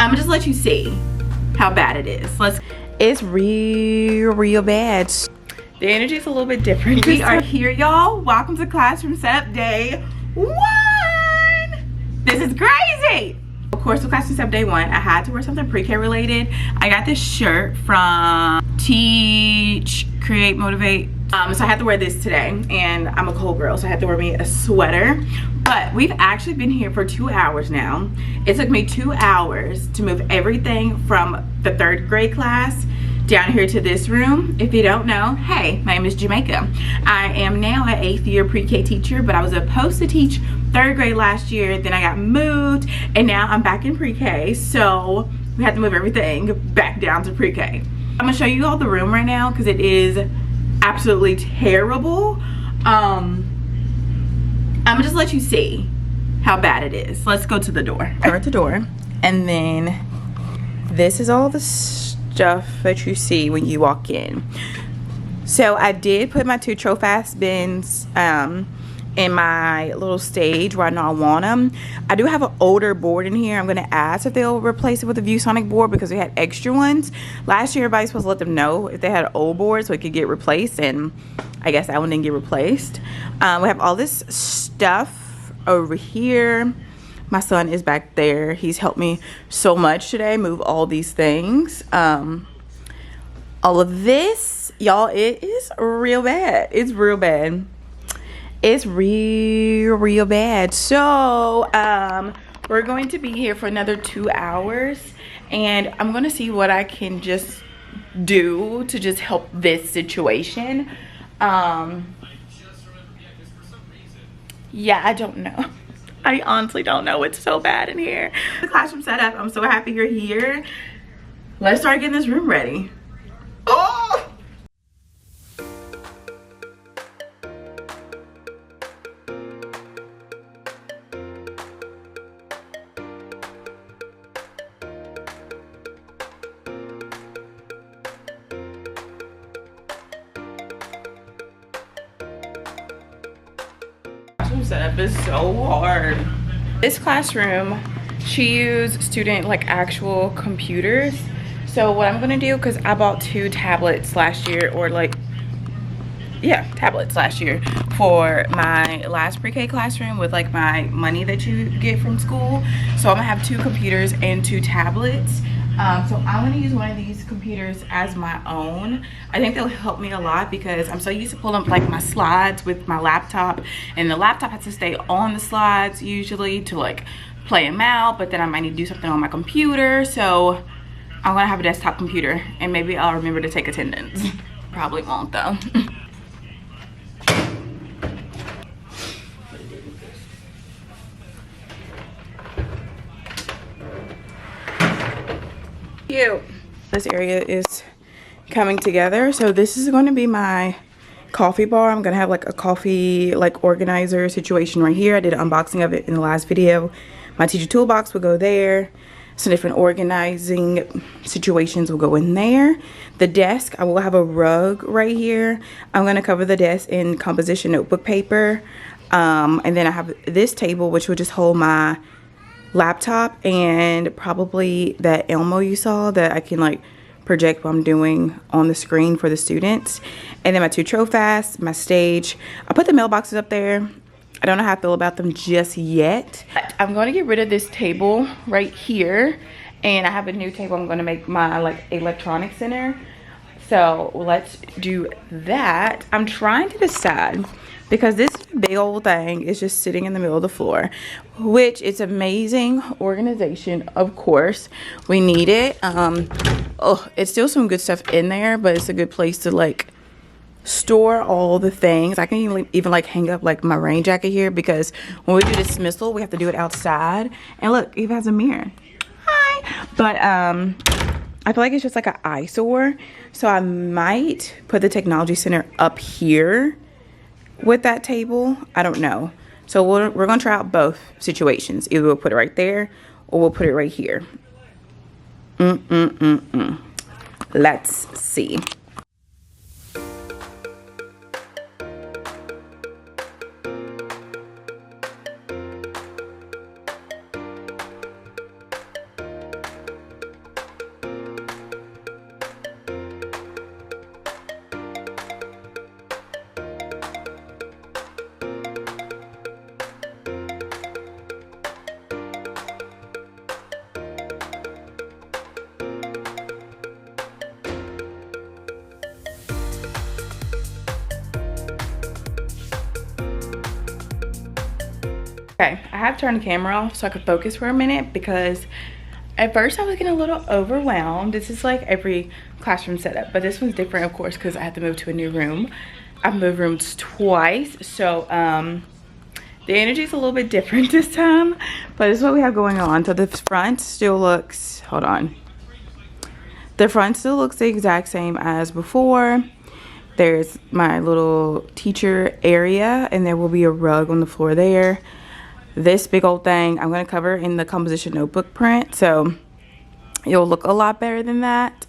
I'm gonna just let you see how bad it is. It's real bad. The energy is a little bit different. We are here, y'all. Welcome to classroom setup day 1. This is crazy. Of course, with classroom setup day 1, I had to wear something pre-K related. I got this shirt from Teach, Create, Motivate. So I had to wear this today, and I'm a cold girl, so I had to wear me a sweater. But we've actually been here for 2 hours now. It took me 2 hours to move everything from the 3rd grade class down here to this room. If you don't know, hey, my name is Jamaica. I am now an 8th year pre-K teacher, but I was supposed to teach 3rd grade last year, then I got moved, and now I'm back in pre-K, so we had to move everything back down to pre-K. I'm gonna show you all the room right now because it is absolutely terrible. I'm gonna just let you see how bad it is. Let's go to the door. We're at the door, and then this is all the stuff that you see when you walk in. So I did put my 2 Trofast bins in my little stage where I know I want them. I do have an older board in here. I'm gonna ask if they'll replace it with a ViewSonic board because we had extra ones. Last year, everybody's supposed to let them know if they had an old board so it could get replaced, and I guess that one didn't get replaced. We have all this stuff over here. My son is back there. He's helped me so much today move all these things. All of this, y'all, it is real bad. It's real bad. It's real bad. So we're going to be here for another 2 hours, and I'm gonna see what I can just do to just help this situation. Yeah, I don't know. I honestly don't know. It's so bad in here. The classroom setup, I'm so happy you're here. Let's start getting this room ready. Oh! Setup is so hard. This classroom, she used student like actual computers. So what I'm gonna do, because I bought 2 tablets last year, or like, yeah, tablets last year for my last pre-K classroom with like my money that you get from school. So I'm gonna have 2 computers and 2 tablets. So I'm gonna use one of these computers as my own. I think they'll help me a lot because I'm so used to pulling up like my slides with my laptop, and the laptop has to stay on the slides usually to like play them out, but then I might need to do something on my computer. So I'm gonna have a desktop computer, and maybe I'll remember to take attendance. Probably won't though. Cute. This area is coming together. So this is going to be my coffee bar. I'm gonna have like a coffee like organizer situation right here. I did an unboxing of it in the last video. My teacher toolbox will go there. Some different organizing situations will go in there. The desk, I will have a rug right here. I'm gonna cover the desk in composition notebook paper. And then I have this table which will just hold my laptop and probably that Elmo you saw that I can like project what I'm doing on the screen for the students. And then my 2 Trofast, my stage. I put the mailboxes up there. I don't know how I feel about them just yet. I'm going to get rid of this table right here, and I have a new table I'm going to make my like electronic center. So let's do that. I'm trying to decide, because this big old thing is just sitting in the middle of the floor, which is amazing organization, of course. We need it. Oh, it's still some good stuff in there, but it's a good place to like store all the things. I can even like hang up like my rain jacket here, because when we do dismissal, we have to do it outside. And look, Eve has a mirror. Hi. But I feel like it's just like an eyesore. So I might put the technology center up here with that table. I don't know. So we're gonna try out both situations. Either we'll put it right there or we'll put it right here. Let's see. Okay, I have turned the camera off so I could focus for a minute, because at first I was getting a little overwhelmed. This is like every classroom setup, but this one's different, of course, because I had to move to a new room. I've moved rooms twice, so the energy is a little bit different this time, but this is what we have going on. So the front still looks, hold on. The front still looks the exact same as before. There's my little teacher area, and there will be a rug on the floor there. This big old thing I'm going to cover in the composition notebook print, so it'll look a lot better than that.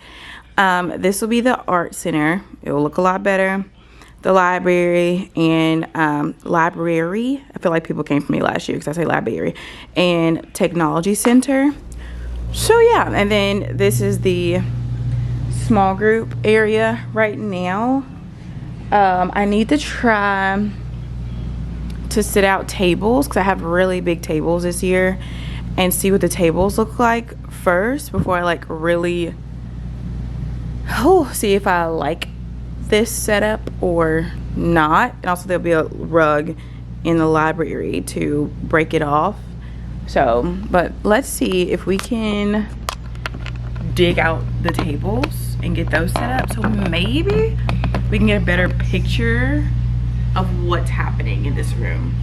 This will be the art center. It will look a lot better. The library and library. I feel like people came for me last year because I say library. And technology center. So yeah, and then this is the small group area right now. I need to try to sit out tables, because I have really big tables this year, and see what the tables look like first before I like really see if I like this setup or not. And also there'll be a rug in the library to break it off. So, but let's see if we can dig out the tables and get those set up, so maybe we can get a better picture of what's happening in this room.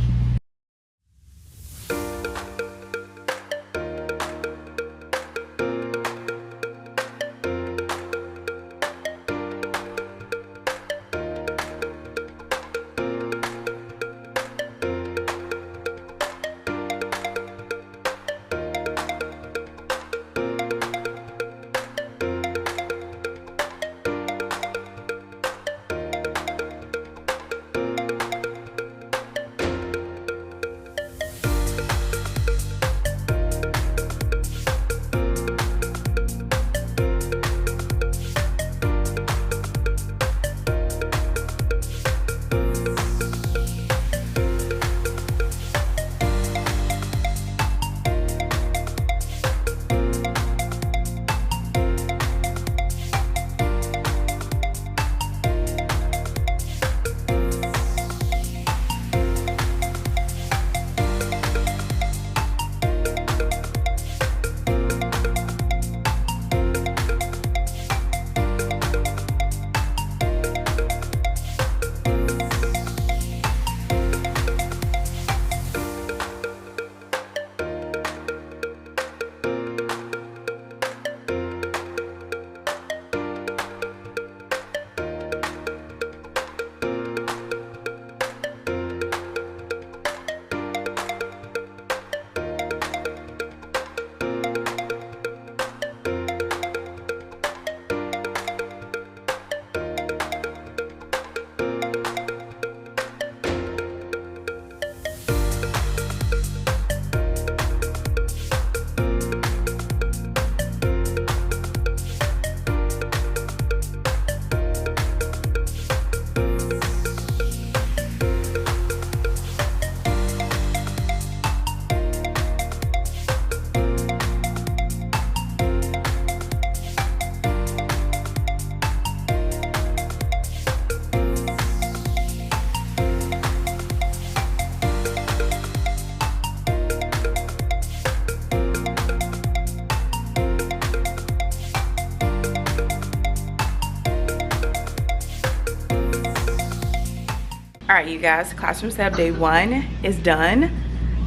All right, you guys, classroom setup day 1 is done.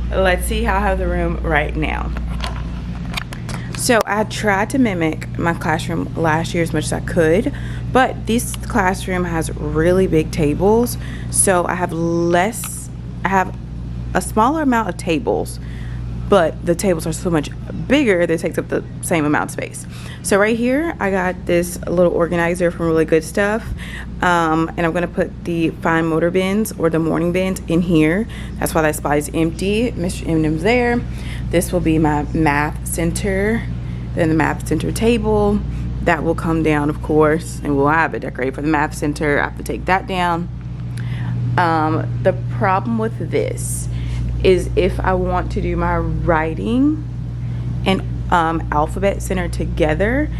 Let's see how I have the room right now. So I tried to mimic my classroom last year as much as I could, but this classroom has really big tables, so I have a smaller amount of tables, but the tables are so much bigger that it takes up the same amount of space. So right here I got this little organizer from Really Good Stuff, and I'm gonna put the fine motor bins or the morning bins in here. That's why that spot is empty. Mr. Eminem's there. This will be my math center, then the math center table that will come down, of course, and we'll have it decorated for the math center. I have to take that down. The problem with this is if I want to do my writing and alphabet center together,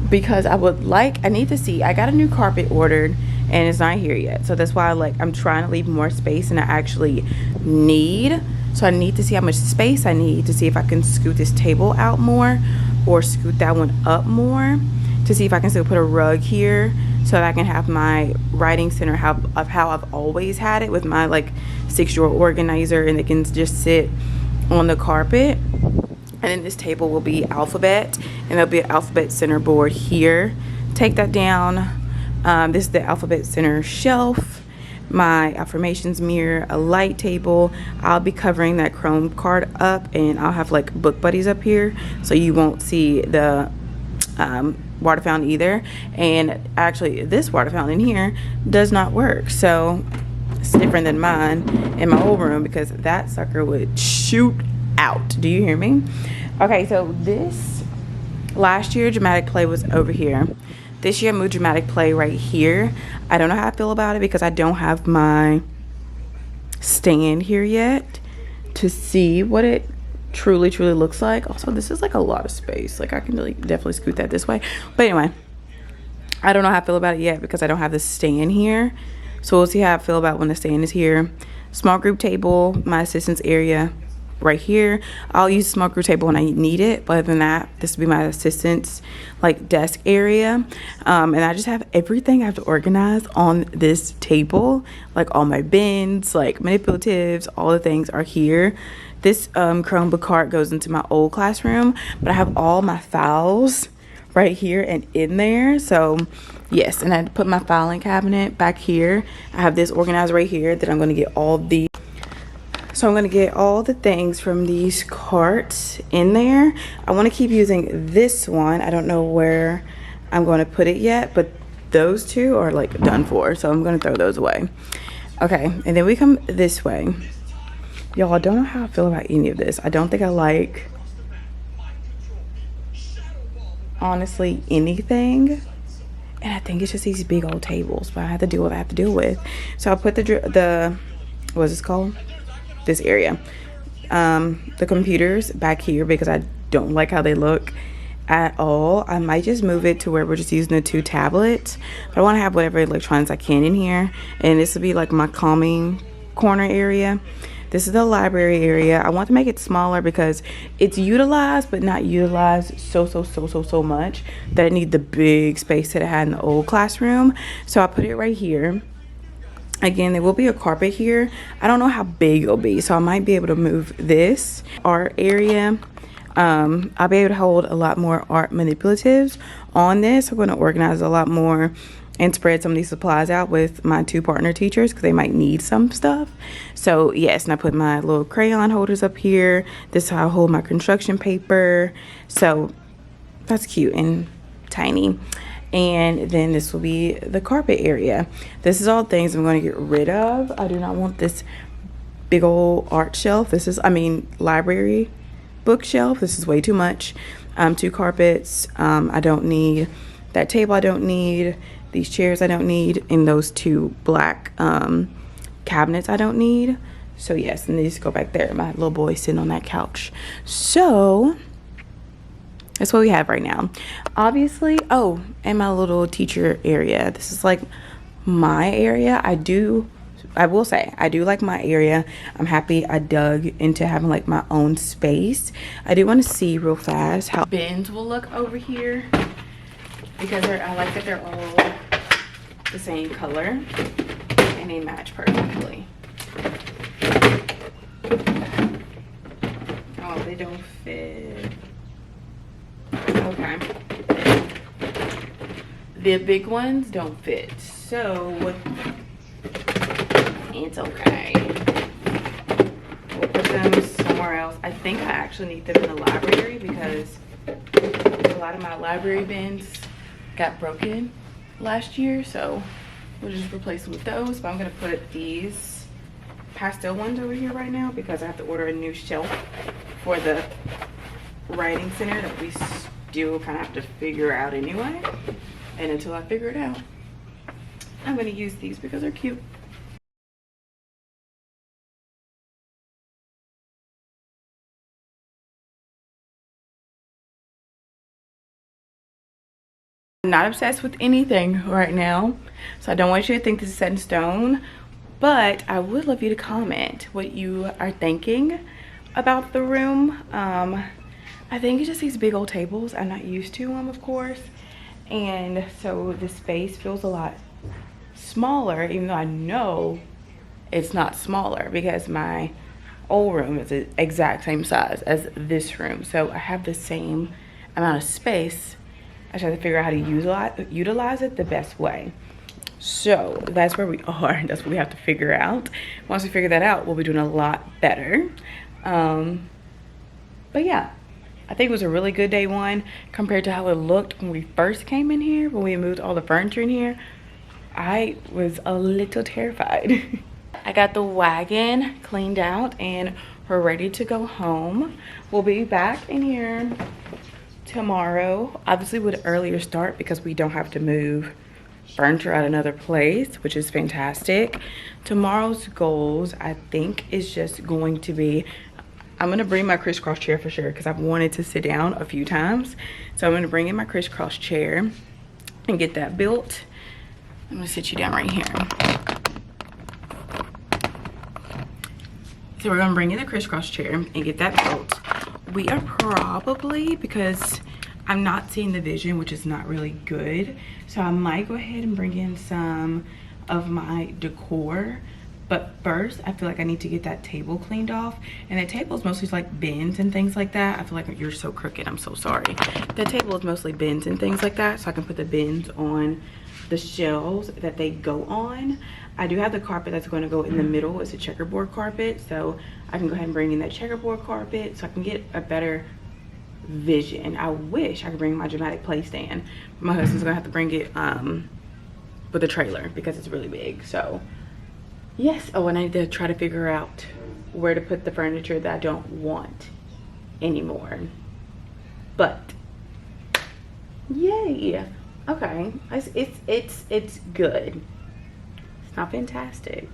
because I need to see, I got a new carpet ordered and it's not here yet, so that's why I'm trying to leave more space than I actually need. So I need to see how much space I need to see if I can scoot this table out more or scoot that one up more, to see if I can still put a rug here so that I can have my writing center of how I've always had it, with my like 6-drawer organizer, and it can just sit on the carpet. And then this table will be alphabet, and there'll be an alphabet center board here. Take that down. This is the alphabet center shelf, my affirmations mirror, a light table. I'll be covering that chrome card up, and I'll have like book buddies up here so you won't see the water fountain either. And actually this water fountain in here does not work, so it's different than mine in my old room, because that sucker would shoot out. Do you hear me? Okay, so this last year dramatic play was over here. This year I moved dramatic play right here. I don't know how I feel about it because I don't have my stand here yet to see what it truly looks like. Also, this is like a lot of space. Like I can really definitely scoot that this way. But anyway, I don't know how I feel about it yet because I don't have the stand here. So we'll see how I feel about when the stand is here. Small group table, my assistant's area right here. I'll use a small group table when I need it, but other than that, this will be my assistant's like desk area. And I just have everything I have to organize on this table, like all my bins, like manipulatives, all the things are here. This Chromebook cart goes into my old classroom, but I have all my files right here and in there. So yes, and I put my filing cabinet back here. I have this organized right here that I'm going to get all the things from these carts in there. I want to keep using this one. I don't know where I'm going to put it yet, but those two are like done for, so I'm going to throw those away. Okay, and then we come this way. Y'all, I don't know how I feel about any of this. I don't think I like, honestly, anything. And I think it's just these big old tables, but I have to deal with what I have to deal with. So I'll put the what's this called? This area. The computers back here because I don't like how they look at all. I might just move it to where we're just using the 2 tablets. But I want to have whatever electronics I can in here. And this will be like my calming corner area. This is the library area. I want to make it smaller because it's utilized, but not utilized so much that I need the big space that I had in the old classroom. So I put it right here. Again, there will be a carpet here. I don't know how big it'll be, so I might be able to move this art area. I'll be able to hold a lot more art manipulatives on this. I'm going to organize a lot more and spread some of these supplies out with my 2 partner teachers because they might need some stuff. So yes, and I put my little crayon holders up here. This is how I hold my construction paper. So that's cute and tiny. And then this will be the carpet area. This is all things I'm going to get rid of. I do not want this big old art shelf. This is, library bookshelf. This is way too much. 2 carpets. I don't need that table. I don't need these chairs. I don't need, and those 2 black cabinets I don't need. So yes, and these go back there. My little boy sitting on that couch. So that's what we have right now. Obviously, oh, and my little teacher area. This is like my area. I will say, I do like my area. I'm happy I dug into having like my own space. I do want to see real fast how bins will look over here because I like that they're all the same color and they match perfectly. Oh, they don't fit. Okay. The big ones don't fit, so it's okay. We'll put them somewhere else. I think I actually need them in the library because a lot of my library bins got broken last year, so we'll just replace them with those. But I'm gonna put these pastel ones over here right now because I have to order a new shelf for the writing center that we still kind of have to figure out anyway. And until I figure it out, I'm gonna use these because they're cute. I'm not obsessed with anything right now, so I don't want you to think this is set in stone, But I would love you to comment what you are thinking about the room. I think it's just these big old tables. I'm not used to them, of course. And so the space feels a lot smaller, even though I know it's not smaller because my old room is the exact same size as this room. So I have the same amount of space. I just have to figure out how to utilize it the best way. So that's where we are. That's what we have to figure out. Once we figure that out, we'll be doing a lot better. But yeah, I think it was a really good day one compared to how it looked when we first came in here. When we moved all the furniture in here, I was a little terrified. I got the wagon cleaned out and we're ready to go home. We'll be back in here tomorrow, obviously with an earlier start because we don't have to move furniture at another place, which is fantastic. Tomorrow's goals, I think, is just going to be, I'm gonna bring my crisscross chair for sure because I've wanted to sit down a few times. So I'm gonna bring in my crisscross chair and get that built. I'm gonna sit you down right here. So we're gonna bring in the crisscross chair and get that built. We are probably, because I'm not seeing the vision, which is not really good, so I might go ahead and bring in some of my decor. But first, I feel like I need to get that table cleaned off. And the table is mostly like bins and things like that. I feel like you're so crooked, I'm so sorry. The table is mostly bins and things like that, so I can put the bins on the shelves that they go on. I do have the carpet that's going to go in the middle. It's a checkerboard carpet, so I can go ahead and bring in that checkerboard carpet so I can get a better vision. I wish I could bring my dramatic play stand. My husband's gonna have to bring it with a trailer because it's really big. So yes. Oh, and I need to try to figure out where to put the furniture that I don't want anymore. But yay. Okay, it's good. It's not fantastic,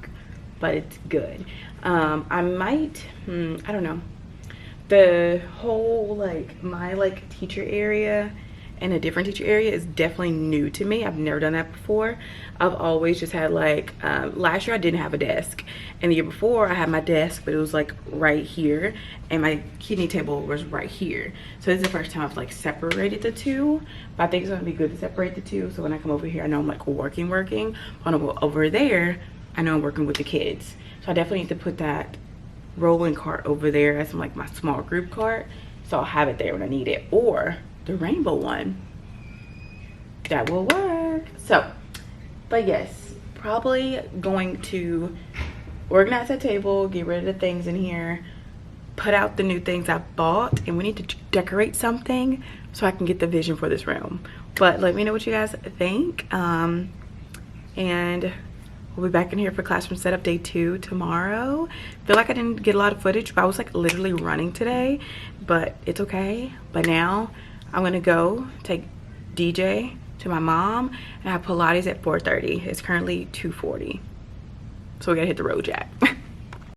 but it's good. I might, I don't know. The whole my teacher area and a different teacher area is definitely new to me. I've never done that before. I've always just had last year I didn't have a desk, and the year before I had my desk, but it was right here, and my kidney table was right here. So this is the first time I've separated the two, but I think it's gonna be good to separate the two. So when I come over here, I know I'm working. When I go over there, I know I'm working with the kids. So I definitely need to put that rolling cart over there as my small group cart, so I'll have it there when I need it, or the rainbow one that will work. So but yes, probably going to organize that table, get rid of the things in here, put out the new things I bought, and we need to decorate something so I can get the vision for this room. But let me know what you guys think, and we'll be back in here for classroom setup day 2 tomorrow. Feel like I didn't get a lot of footage, but I was literally running today, but it's okay. But now I'm gonna go take DJ to my mom and I have Pilates at 4:30. It's currently 2:40. So we gotta hit the road, Jack.